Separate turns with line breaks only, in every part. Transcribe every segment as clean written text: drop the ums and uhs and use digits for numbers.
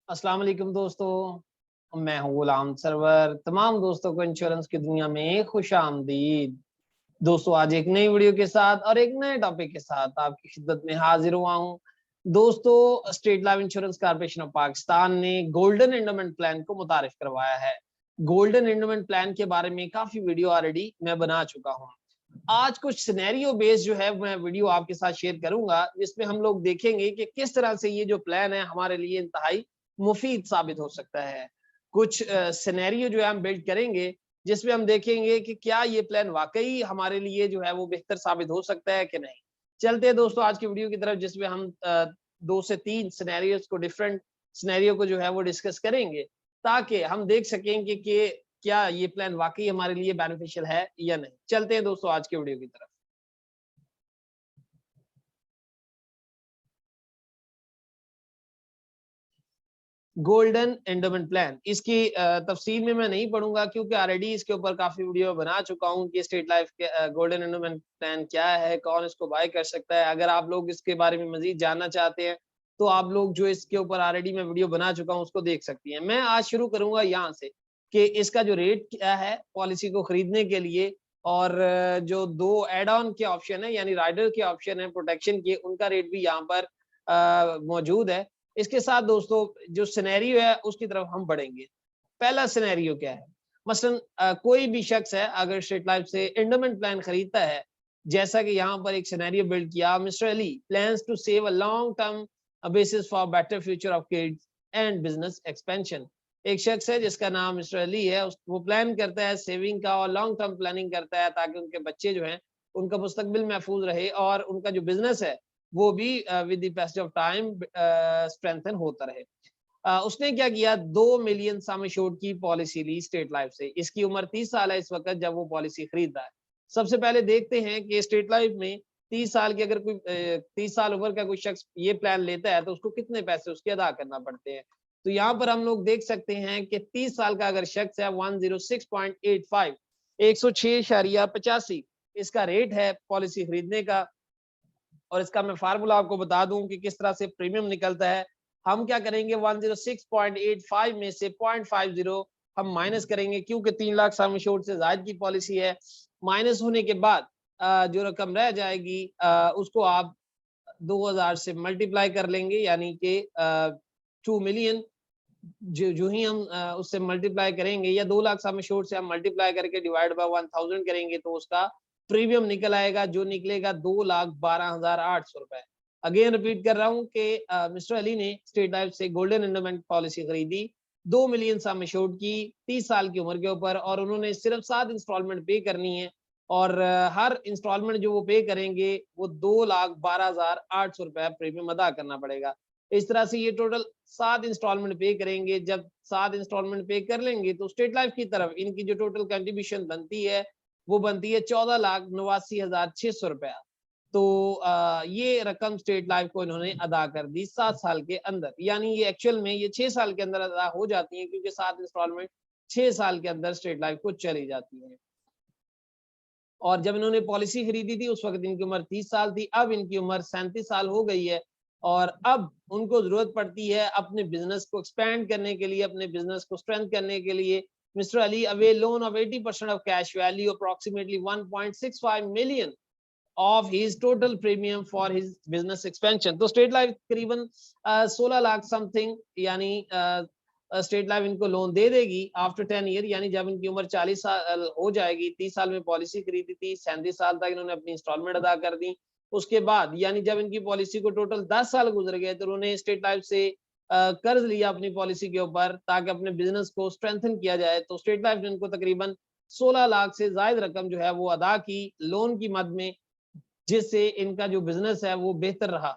अस्सलाम वालेकुम दोस्तों, मैं हूँ गुलाम सरवर। तमाम दोस्तों को इंश्योरेंस की दुनिया में खुश आमदीद। दोस्तों, आज एक नई वीडियो के साथ और एक नए टॉपिक के साथ आपकी खिदमत में हाजिर हुआ हूँ। दोस्तों, state life insurance corporation of Pakistan ने गोल्डन एंडोमेंट प्लान को मुतारिफ करवाया है। गोल्डन एंडोमेंट प्लान के बारे में काफी वीडियो ऑलरेडी मैं बना चुका हूँ। आज कुछ सिनेरियो बेस्ड जो है मैं वीडियो आपके साथ शेयर करूंगा, जिसमें हम लोग देखेंगे कि किस तरह से ये जो प्लान है हमारे लिए इंतहाई मुफीद साबित हो सकता है। कुछ सिनेरियो जो है हम बिल्ड करेंगे, जिसमें हम देखेंगे कि क्या ये प्लान वाकई हमारे लिए जो है वो बेहतर साबित हो सकता है कि नहीं। चलते हैं दोस्तों आज की वीडियो की तरफ, जिसमें हम 2 से 3 सिनेरियोज को, डिफरेंट सिनेरियो को जो है वो डिस्कस करेंगे, ताकि हम देख सकेंगे कि क्या ये प्लान वाकई हमारे लिए बेनिफिशियल है या नहीं। चलते हैं दोस्तों आज के वीडियो की तरफ। गोल्डन एंडोमेंट प्लान, इसकी तफसील में मैं नहीं पढ़ूंगा, क्योंकि ऑलरेडी इसके ऊपर काफी वीडियो बना चुका हूं कि स्टेट लाइफ के गोल्डन एंडोमेंट प्लान क्या है, कौन इसको बाय कर सकता है। अगर आप लोग इसके बारे में मजीद जानना चाहते हैं तो आप लोग जो इसके ऊपर ऑलरेडी मैं वीडियो बना चुका हूं उसको देख सकती हैं। मैं आज शुरू करूंगा यहाँ से कि इसका जो रेट क्या है पॉलिसी को खरीदने के लिए, और जो 2 एड ऑन के ऑप्शन है यानी राइडर के ऑप्शन है प्रोटेक्शन के, उनका रेट भी यहाँ पर मौजूद है। इसके साथ दोस्तों जो सिनेरियो है उसकी तरफ हम बढ़ेंगे। पहला सिनेरियो क्या है, मसलन कोई भी शख्स है अगर स्टेट लाइफ से एंडोमेंट प्लान खरीदता है, जैसा कि यहाँ पर एक सिनेरियो बिल्ड किया, mister Ali plans to save a long term basis for better future of kids and business expansion. एक शख्स है जिसका नाम मिस्टर अली है, वो प्लान करता है सेविंग का और लॉन्ग टर्म प्लानिंग करता है, ताकि उनके बच्चे जो हैं उनका मुस्तकबिल महफूज रहे और उनका जो बिजनेस है वो भी with the passage of time strengthen होता रहे। उसने क्या किया, 2 मिलियन सम एश्योर्ड की पॉलिसी ली स्टेट लाइफ से। इसकी उम्र 30 साल है इस वक्त जब वो पॉलिसी खरीद रहा है। सबसे पहले देखते हैं कि स्टेट लाइफ में 30 साल की अगर कोई 30 साल उम्र का कोई शख्स ये प्लान लेता है तो उसको कितने पैसे उसके अदा करना पड़ते हैं। तो यहाँ पर हम लोग देख सकते हैं कि 30 साल का अगर शख्स है 106.85, 106.85 इसका रेट है पॉलिसी खरीदने का। और इसका मैं फार्मूला आपको बता दूं कि किस तरह से प्रीमियम निकलता है। हम क्या करेंगे, 106.85 में से 0.50 हम माइनस करेंगे, क्योंकि 3 लाख सम एश्योर्ड से ज्यादा की पॉलिसी है। माइनस होने के बाद जो रकम रह जाएगी उसको आप 2000 से मल्टीप्लाई कर लेंगे, यानी कि 2 मिलियन जो ही हम उससे मल्टीप्लाई करेंगे, या 2 लाख सम एश्योर्ड से हम मल्टीप्लाई करके डिवाइड बाय 1000 करेंगे, तो उसका प्रीमियम निकल आएगा, जो निकलेगा 2,12,800 रुपए। अगेन रिपीट कर रहा हूँ कि मिस्टर अली ने स्टेट लाइफ से गोल्डन एंडोमेंट पॉलिसी खरीदी 2 मिलियन सम एश्योर्ड की 30 साल की उम्र के ऊपर, और उन्होंने सिर्फ 7 इंस्टॉलमेंट पे करनी है। और हर इंस्टॉलमेंट जो वो पे करेंगे वो 2,12,800 रुपए प्रीमियम अदा करना पड़ेगा। इस तरह से ये टोटल 7 इंस्टॉलमेंट पे करेंगे। जब 7 इंस्टॉलमेंट पे कर लेंगे तो स्टेट लाइफ की तरफ इनकी जो टोटल कंट्रीब्यूशन बनती है वो बनती है 14,89,600 रुपया। तो ये रकम स्टेट लाइफ को इन्होंने अदा कर दी 7 साल के अंदर, यानी ये एक्चुअल में ये 6 साल के अंदर अदा हो जाती है, क्योंकि 7 इंस्टॉलमेंट 6 साल के अंदर स्टेट लाइफ को चली जाती है। और जब इन्होंने पॉलिसी खरीदी थी उस वक्त इनकी उम्र 30 साल थी, अब इनकी उम्र 37 साल हो गई है, और अब उनको जरूरत पड़ती है अपने बिजनेस को एक्सपैंड करने के लिए, अपने बिजनेस को स्ट्रेंथ करने के लिए। Mister Ali avail loan of 80% of cash value approximately 1.65 million of his total premium for his business expansion. तो स्टेट लाइफ करीबन 16 लाख समथिंग, यानी स्टेट लाइफ इनको लोन दे देगी आफ्टर 10 ईयर, यानी जब इनकी उम्र 40 साल हो जाएगी। 30 साल में पॉलिसी खरीदी थी, 37 साल तक इन्होंने अपनी इंस्टॉलमेंट अदा कर दी। उसके बाद यानी जब इनकी पॉलिसी को टोटल 10 साल गुजर गए तो उन्होंने स्टेट लाइफ से कर्ज लिया अपनी पॉलिसी के ऊपर, ताकि अपने बिजनेस को स्ट्रेंथन किया जाए। तो स्टेट लाइफ ने इनको तकरीबन 16 लाख से ज्यादा रकम जो है वो अदा की लोन की मद में, जिससे इनका जो बिजनेस है वो बेहतर रहा।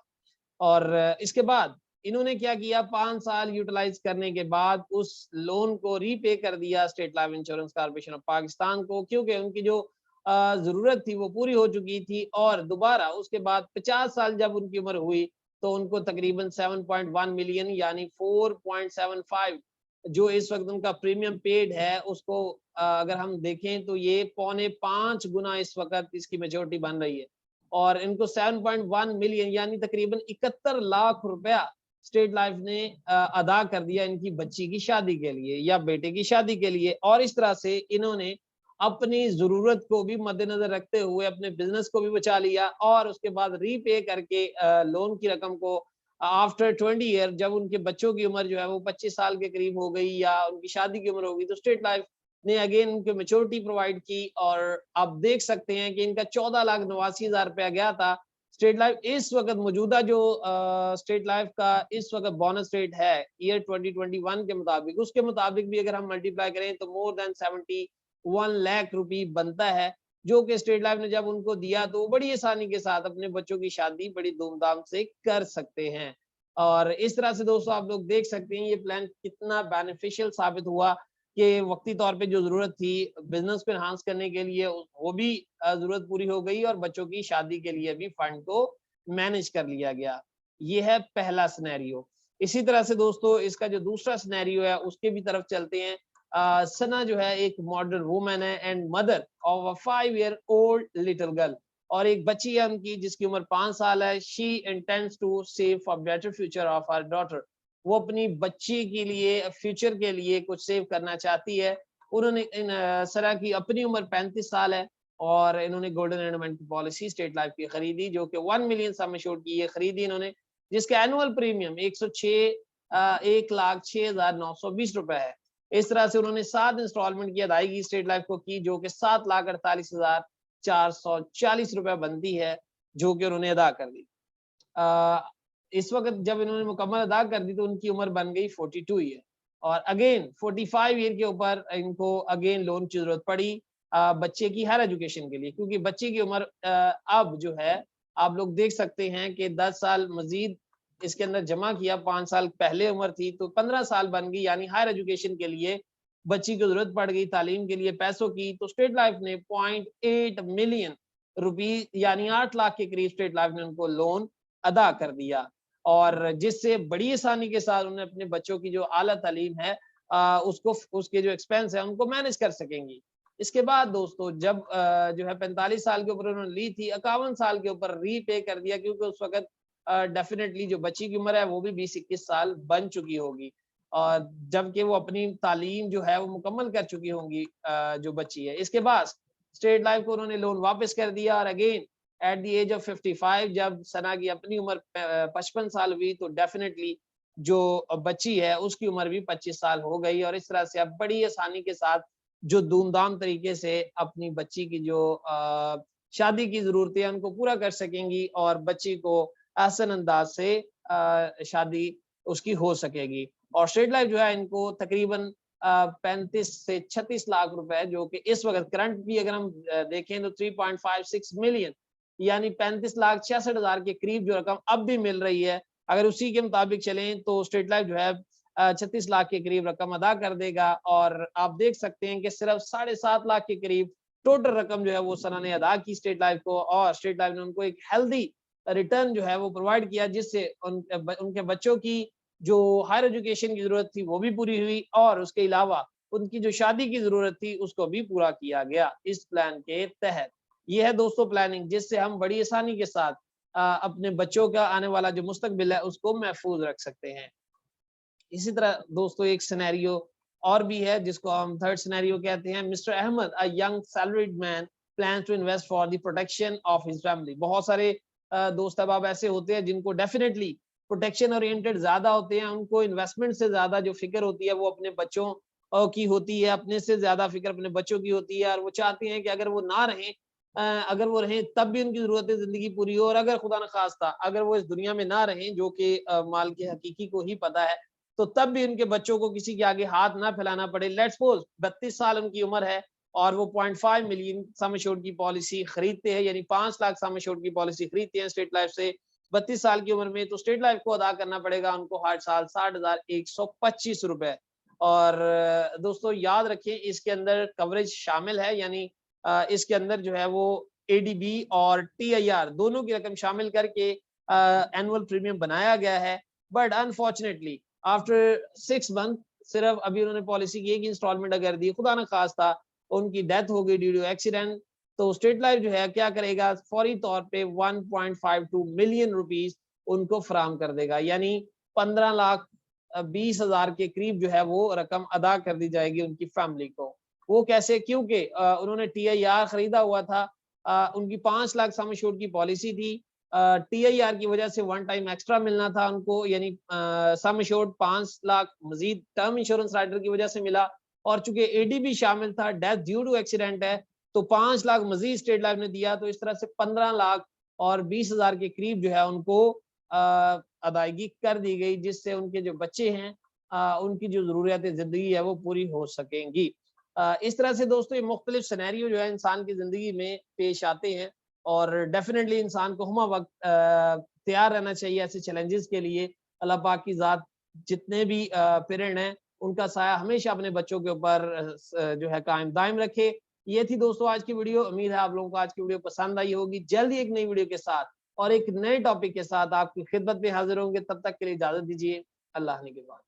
और इसके बाद इन्होंने क्या किया, 5 साल यूटिलाइज करने के बाद उस लोन को रीपे कर दिया state life insurance corporation of Pakistan को, क्योंकि उनकी जो जरूरत थी वो पूरी हो चुकी थी। और दोबारा उसके बाद 50 साल जब उनकी उम्र हुई तो उनको तकरीबन 7.1 मिलियन यानी 4.75 जो इस वक्त उनका प्रीमियम पेड है उसको अगर हम देखें तो ये 4.5 गुना इस वक्त इसकी मेजोरिटी बन रही है। और इनको 7.1 मिलियन यानी तकरीबन 71 लाख रुपया स्टेट लाइफ ने अदा कर दिया इनकी बच्ची की शादी के लिए या बेटे की शादी के लिए, और इस तरह से इन्होंने अपनी जरूरत को भी मद्देनजर रखते हुए अपने बिजनेस को भी बचा लिया, और उसके बाद रीपे करके लोन की रकम को आफ्टर 20 ईयर, जब उनके बच्चों की उम्र जो है वो 25 साल के करीब हो गई या उनकी शादी की उम्र होगी, तो स्टेट लाइफ ने अगेन उनको मेच्योरिटी प्रोवाइड की। और आप देख सकते हैं कि इनका 14,89,000 रुपया गया था। स्टेट लाइफ इस वक्त मौजूदा जो स्टेट लाइफ का इस वक्त बोनस रेट है ईयर 2021 के मुताबिक, उसके मुताबिक भी अगर हम मल्टीप्लाई करें तो मोर देन 71 लाख रुपए बनता है, जो कि स्टेट लाइफ ने जब उनको दिया तो बड़ी आसानी के साथ अपने बच्चों की शादी बड़ी धूमधाम से कर सकते हैं। और इस तरह से दोस्तों आप लोग देख सकते हैं ये प्लान कितना बेनिफिशियल साबित हुआ कि वक्ती तौर पे जो जरूरत थी बिजनेस को एनहांस करने के लिए वो भी जरूरत पूरी हो गई, और बच्चों की शादी के लिए भी फंड को मैनेज कर लिया गया। ये है पहला सिनेरियो। इसी तरह से दोस्तों इसका जो दूसरा सिनेरियो है उसके भी तरफ चलते हैं। सना जो है एक मॉडर्न वुमन है and mother of a 5 year old little girl, और एक बच्ची है उनकी जिसकी उम्र 5 साल है। She intends to save for better future of her daughter, वो अपनी बच्ची के लिए फ्यूचर के लिए कुछ सेव करना चाहती है। उन्होंने सरा की अपनी उम्र 35 साल है और इन्होंने गोल्डन एंडोमेंट की पॉलिसी स्टेट लाइफ की खरीदी, जो कि 1 मिलियन सम एश्योर्ड की ये खरीदी इन्होंने, जिसका एनुअल प्रीमियम 1,06,920 रुपए है। इस तरह से उन्होंने 7 इंस्टॉलमेंट की अदायगी स्टेट लाइफ को की, जो कि 7,48,440 रुपए बनती है, जो कि उन्होंने अदा कर दी। इस वक्त जब इन्होंने मुकम्मल अदा कर दी तो उनकी उम्र बन गई 42 ईयर, और अगेन 45 ईयर के ऊपर इनको अगेन लोन की जरूरत पड़ी बच्चे की हायर एजुकेशन के लिए, क्योंकि बच्चे की उम्र अब जो है आप लोग देख सकते हैं कि 10 साल मजीद इसके अंदर जमा किया, 5 साल पहले उम्र थी तो 15 साल बन गई, यानी हायर एजुकेशन के लिए बच्ची की जरूरत पड़ गई तालीम के लिए पैसों की। तो स्टेट लाइफ ने 0.8 मिलियन रुपी यानी 8 लाख के करीब स्टेट लाइफ ने उनको लोन अदा कर दिया, और जिससे बड़ी आसानी के साथ उन्हें अपने बच्चों की जो आला तालीम है उसको उसके जो एक्सपेंस है उनको मैनेज कर सकेंगी। इसके बाद दोस्तों जब जो है 45 साल के ऊपर उन्होंने ली थी, 51 साल के ऊपर रीपे कर दिया, क्योंकि उस वक्त डेफिनेटली जो बच्ची की उम्र है वो भी 20-21 साल बन चुकी होगी, और जबकि वो अपनी तालीम जो है वो मुकम्मल कर चुकी होंगी जो बच्ची है। इसके बाद स्टेट लाइफ को उन्होंने लोन वापस कर दिया, और again at the age of 55 जब सना की अपनी उम्र 55 साल हुई तो डेफिनेटली जो बच्ची है उसकी उम्र भी 25 साल हो गई, और इस तरह से अब बड़ी आसानी के साथ जो धूमधाम तरीके से अपनी बच्ची की जो शादी की जरूरतें हैं उनको पूरा कर सकेंगी, और बच्ची को आसान अंदाज से शादी उसकी हो सकेगी। और स्टेट लाइफ जो है इनको तकरीबन 35 से 36 लाख रुपए, जो कि इस वक्त करंट भी अगर हम देखें तो 3.56 मिलियन यानी 35,66,000 के करीब जो रकम अब भी मिल रही है, अगर उसी के मुताबिक चलें तो स्टेट लाइफ जो है 36 लाख के करीब रकम अदा कर देगा। और आप देख सकते हैं कि सिर्फ 7.5 लाख के करीब टोटल रकम जो है वो सना ने अदा की स्टेट लाइफ को, और स्टेट लाइफ ने उनको एक हेल्दी रिटर्न जो है वो प्रोवाइड किया, जिससे उनके बच्चों की जो हायर एजुकेशन की जरूरत थी वो भी पूरी हुई, और उसके अलावा उनकी जो शादी की जरूरत थी उसको भी पूरा किया गया इस प्लान के तहत। ये है दोस्तों प्लानिंग, जिससे हम बड़ी आसानी के साथ अपने बच्चों का आने वाला जो मुस्तकबिल है उसको महफूज रख सकते हैं। इसी तरह दोस्तों एक सिनेरियो और भी है जिसको हम थर्ड सिनेरियो कहते हैं। Mister Ahmed, a young salaried man, plans to invest for the protection of his family. बहुत सारे दोस्त अब ऐसे होते हैं जिनको डेफिनेटली प्रोटेक्शन ओरिएंटेड ज्यादा होते हैं, उनको इन्वेस्टमेंट से ज्यादा जो फिक्र होती है वो अपने बच्चों की होती है, अपने से ज्यादा फिक्र अपने बच्चों की होती है, और वो चाहते हैं कि अगर वो ना रहें अगर वो रहें तब भी उनकी जरूरतें जिंदगी पूरी हो, और अगर खुदा न खास्ता अगर वो इस दुनिया में ना रहें, जो कि माल के हकीकी को ही पता है, तो तब भी उनके बच्चों को किसी के आगे हाथ ना फैलाना पड़े। लेट्स सपोज 32 साल उनकी उम्र है और वो 0.5 मिलियन सम एश्योर्ड की पॉलिसी खरीदते हैं, यानी 5 लाख सम एश्योर्ड की पॉलिसी खरीदते हैं स्टेट लाइफ से 32 साल की उम्र में, तो स्टेट लाइफ को अदा करना पड़ेगा उनको हर साल 60,125 रुपए। और दोस्तों याद रखें इसके अंदर कवरेज शामिल है, यानी इसके अंदर जो है वो एडीबी और टीआईआर दोनों की रकम शामिल करके एनुअल प्रीमियम बनाया गया है। बट अनफॉर्चुनेटली आफ्टर 6 मंथ सिर्फ अभी उन्होंने पॉलिसी की एक इंस्टॉलमेंट अगर दी, खुदा न खास्ता उनकी डेथ हो गई ड्यू टू एक्सीडेंट, तो स्टेट लाइफ जो है क्या करेगा, फौरी तौर पे 1.52 मिलियन रुपीस उनको फराम कर देगा, यानी 15,20,000 के करीब जो है वो रकम अदा कर दी जाएगी उनकी फैमिली को। वो कैसे? क्योंकि उन्होंने TIR खरीदा हुआ था, उनकी 5 लाख सम एश्योर्ड की पॉलिसी थी। TIR की वजह से वन टाइम एक्स्ट्रा मिलना था उनको, यानी सम एश्योर्ड 5 लाख मजीद टर्म इंश्योरेंस राइडर की वजह से मिला, और चूंकि ADB शामिल था, डेथ ड्यू टू एक्सीडेंट है, तो 5 लाख मजीद स्टेट लाइफ ने दिया, तो इस तरह से 15 लाख और 20,000 के करीब जो है उनको अदायगी कर दी गई, जिससे उनके जो बच्चे हैं उनकी जो ज़रूरियात ज़िंदगी है वो पूरी हो सकेंगी। इस तरह से दोस्तों ये मुख्तलिफ सिनेरियो जो है इंसान की ज़िंदगी में पेश आते हैं, और डेफिनेटली इंसान को हमा वक्त तैयार रहना चाहिए ऐसे चैलेंजेस के लिए। अल्लाह पाक की ज़ात जितने भी पेरेंट हैं उनका साया हमेशा अपने बच्चों के ऊपर जो है कायम दायम रखे। ये थी दोस्तों आज की वीडियो। उम्मीद है आप लोगों को आज की वीडियो पसंद आई होगी। जल्दी एक नई वीडियो के साथ और एक नए टॉपिक के साथ आपकी खिदमत में हाजिर होंगे। तब तक के लिए इजाजत दीजिए। अल्लाह ने के बाद।